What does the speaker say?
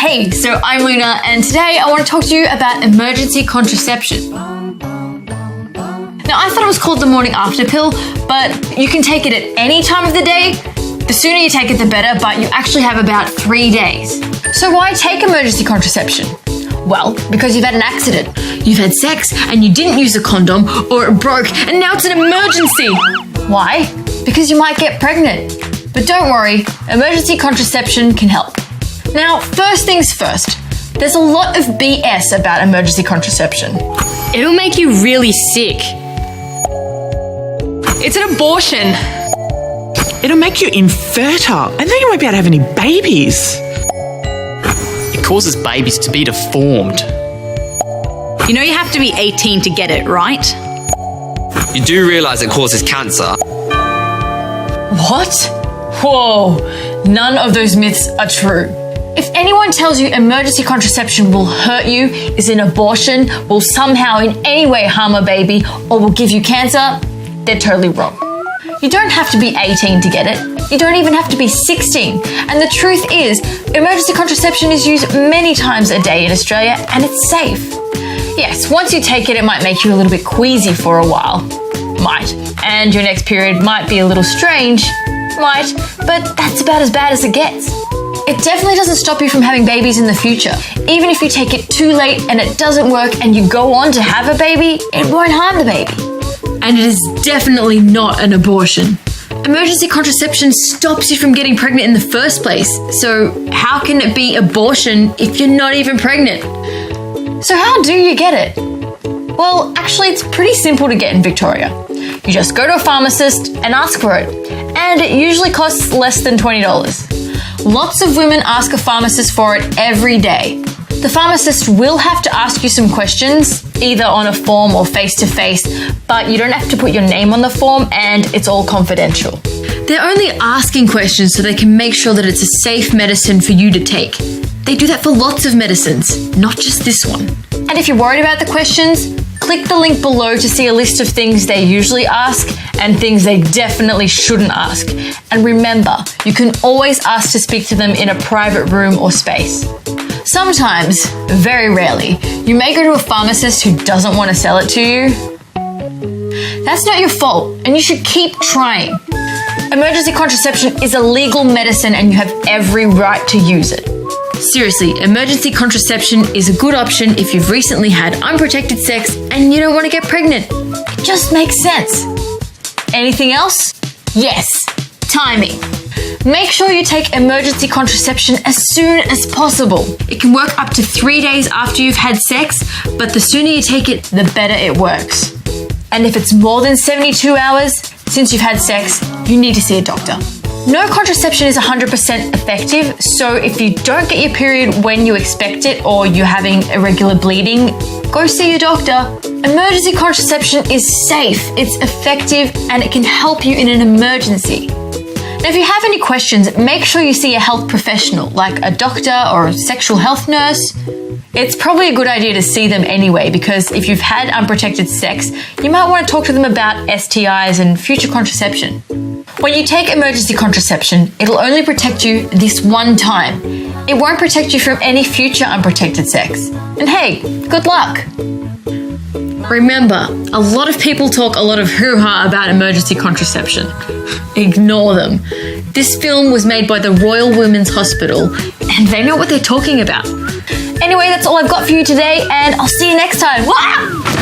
Hey, so I'm Luna, and today I want to talk to you about emergency contraception. Now, I thought it was called the morning after pill, but you can take it at any time of the day. The sooner you take it, the better, but you actually have about 3 days. So why take emergency contraception? Well, because you've had an accident. You've had sex and you didn't use a condom, or it broke, and now it's an emergency. Why? Because you might get pregnant. But don't worry, emergency contraception can help. Now, first things first, there's a lot of BS about emergency contraception. It'll make you really sick. It's an abortion. It'll make you infertile, and then you won't be able to have any babies. It causes babies to be deformed. You know you have to be 18 to get it, right? You do realise it causes cancer. What? Whoa, none of those myths are true. If anyone tells you emergency contraception will hurt you, is an abortion, will somehow in any way harm a baby, or will give you cancer, they're totally wrong. You don't have to be 18 to get it. You don't even have to be 16. And the truth is, emergency contraception is used many times a day in Australia, and it's safe. Yes, once you take it, it might make you a little bit queasy for a while. Might. And your next period might be a little strange. Might. But that's about as bad as it gets. It definitely doesn't stop you from having babies in the future. Even if you take it too late and it doesn't work and you go on to have a baby, it won't harm the baby. And it is definitely not an abortion. Emergency contraception stops you from getting pregnant in the first place. So how can it be abortion if you're not even pregnant? So how do you get it? Well, actually, it's pretty simple to get in Victoria. You just go to a pharmacist and ask for it. And it usually costs less than $20. Lots of women ask a pharmacist for it every day. The pharmacist will have to ask you some questions, either on a form or face-to-face, but you don't have to put your name on the form and it's all confidential. They're only asking questions so they can make sure that it's a safe medicine for you to take. They do that for lots of medicines, not just this one. And if you're worried about the questions, click the link below to see a list of things they usually ask and things they definitely shouldn't ask. And remember, you can always ask to speak to them in a private room or space. Sometimes, very rarely, you may go to a pharmacist who doesn't want to sell it to you. That's not your fault, and you should keep trying. Emergency contraception is a legal medicine and you have every right to use it. Seriously, emergency contraception is a good option if you've recently had unprotected sex and you don't want to get pregnant. It just makes sense. Anything else? Yes, timing. Make sure you take emergency contraception as soon as possible. It can work up to 3 days after you've had sex, but the sooner you take it, the better it works. And if it's more than 72 hours since you've had sex, you need to see a doctor. No contraception is 100% effective, so if you don't get your period when you expect it or you're having irregular bleeding, go see your doctor. Emergency contraception is safe, it's effective, and it can help you in an emergency. Now, if you have any questions, make sure you see a health professional, like a doctor or a sexual health nurse. It's probably a good idea to see them anyway, because if you've had unprotected sex, you might want to talk to them about STIs and future contraception. When you take emergency contraception, it'll only protect you this one time. It won't protect you from any future unprotected sex. And hey, good luck! Remember, a lot of people talk a lot of hoo-ha about emergency contraception. Ignore them. This film was made by the Royal Women's Hospital, and they know what they're talking about. Anyway, that's all I've got for you today, and I'll see you next time. Wah!